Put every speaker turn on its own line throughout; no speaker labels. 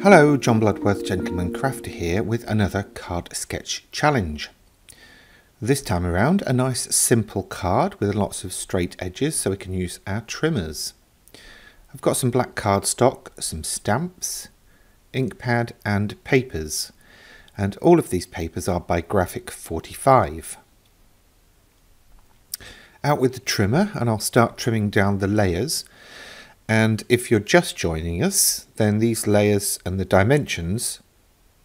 Hello, John Bloodworth, Gentleman Crafter here with another card sketch challenge. This time around, a nice simple card with lots of straight edges so we can use our trimmers. I've got some black cardstock, some stamps, ink pad and papers, and all of these papers are by Graphic 45. Out with the trimmer, and I'll start trimming down the layers. And if you're just joining us, then these layers and the dimensions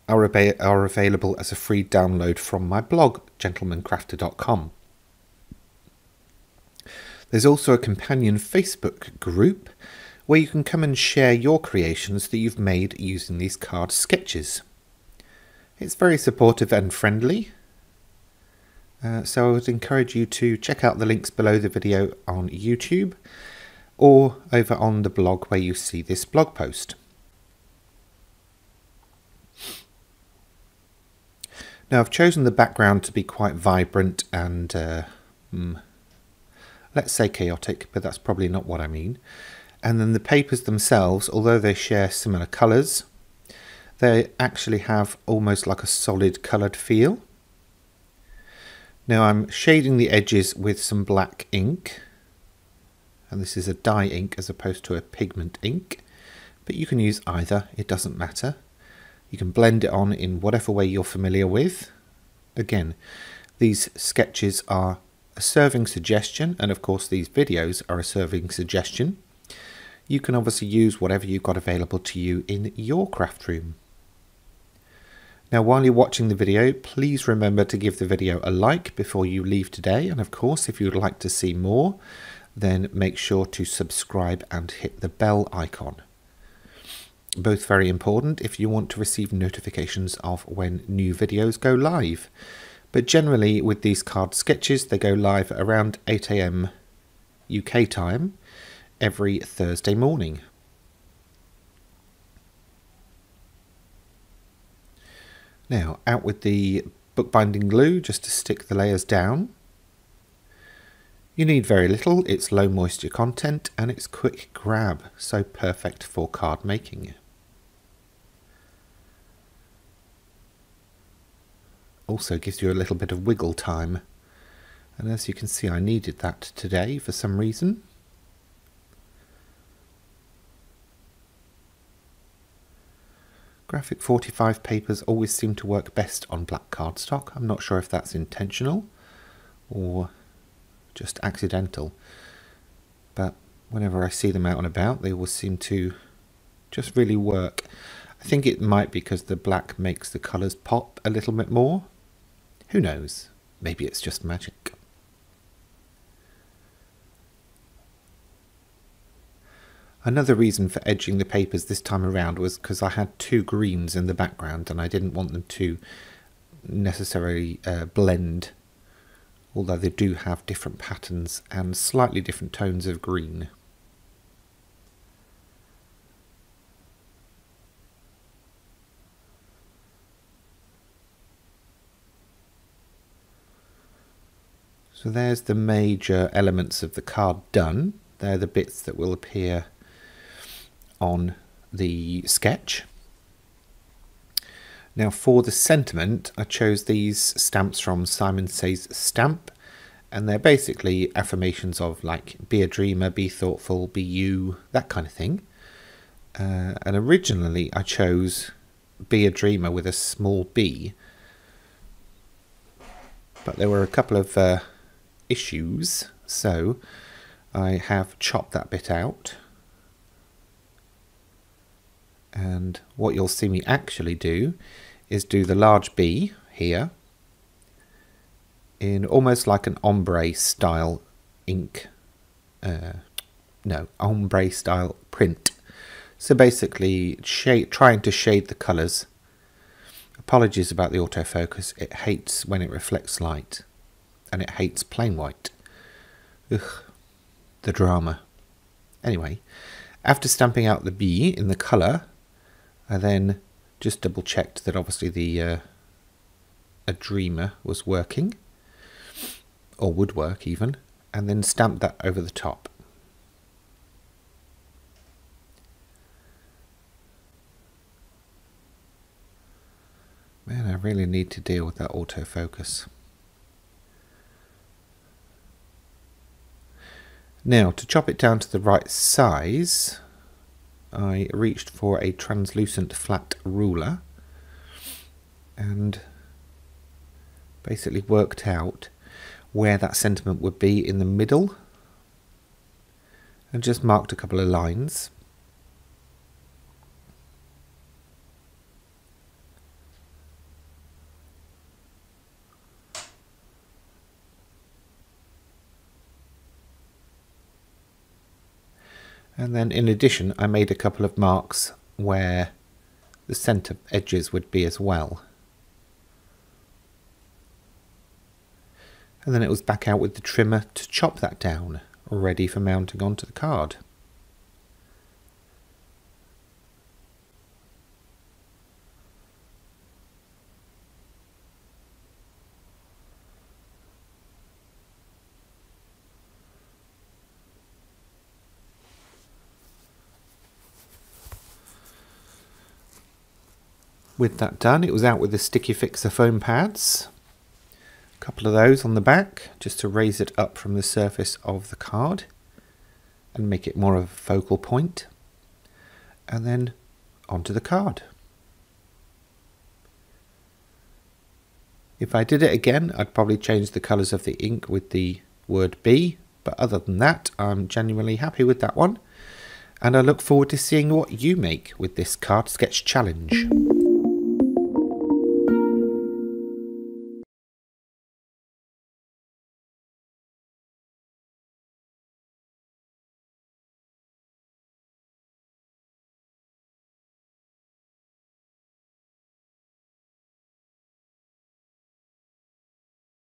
are available as a free download from my blog, gentlemancrafter.com. There's also a companion Facebook group where you can come and share your creations that you've made using these card sketches. It's very supportive and friendly, so I would encourage you to check out the links below the video on YouTube or over on the blog where you see this blog post. Now I've chosen the background to be quite vibrant and let's say chaotic, but that's probably not what I mean. And then the papers themselves, although they share similar colours, they actually have almost like a solid coloured feel. Now I'm shading the edges with some black ink, and this is a dye ink as opposed to a pigment ink, but you can use either, it doesn't matter. You can blend it on in whatever way you're familiar with. Again, these sketches are a serving suggestion, and of course these videos are a serving suggestion. You can obviously use whatever you've got available to you in your craft room. Now while you're watching the video, please remember to give the video a like before you leave today, and of course if you'd like to see more, then make sure to subscribe and hit the bell icon. Both very important if you want to receive notifications of when new videos go live. But generally with these card sketches, they go live around 8 AM UK time every Thursday morning. Now out with the bookbinding glue just to stick the layers down. You need very little, it's low moisture content and it's quick grab, so perfect for card making. Also gives you a little bit of wiggle time, and as you can see I needed that today for some reason. Graphic 45 papers always seem to work best on black cardstock. I'm not sure if that's intentional or just accidental, but whenever I see them out and about they always seem to just really work. I think it might be because the black makes the colours pop a little bit more. Who knows? Maybe it's just magic. Another reason for edging the papers this time around was because I had two greens in the background and I didn't want them to necessarily blend, although they do have different patterns and slightly different tones of green. So there's the major elements of the card done. They're the bits that will appear on the sketch. Now for the sentiment, I chose these stamps from Simon Says Stamp, and they're basically affirmations of like be a dreamer, be thoughtful, be you, that kind of thing. And originally I chose be a dreamer with a small b, but there were a couple of issues, so I have chopped that bit out. And what you'll see me actually do is do the large B here in almost like an ombre style ink, ombre style print. So basically trying to shade the colours. Apologies about the autofocus, it hates when it reflects light and it hates plain white. Ugh, the drama. Anyway, after stamping out the B in the colour, I then just double checked that obviously the a dreamer was working, or would work even, and then stamped that over the top. really need to deal with that autofocus. Now, to chop it down to the right size, I reached for a translucent flat ruler and basically worked out where that sentiment would be in the middle and just marked a couple of lines. And then in addition, I made a couple of marks where the centre edges would be as well. And then it was back out with the trimmer to chop that down, ready for mounting onto the card. With that done, it was out with the sticky fixer foam pads. A couple of those on the back, just to raise it up from the surface of the card and make it more of a focal point. And then onto the card. If I did it again, I'd probably change the colours of the ink with the word B, but other than that, I'm genuinely happy with that one. And I look forward to seeing what you make with this card sketch challenge.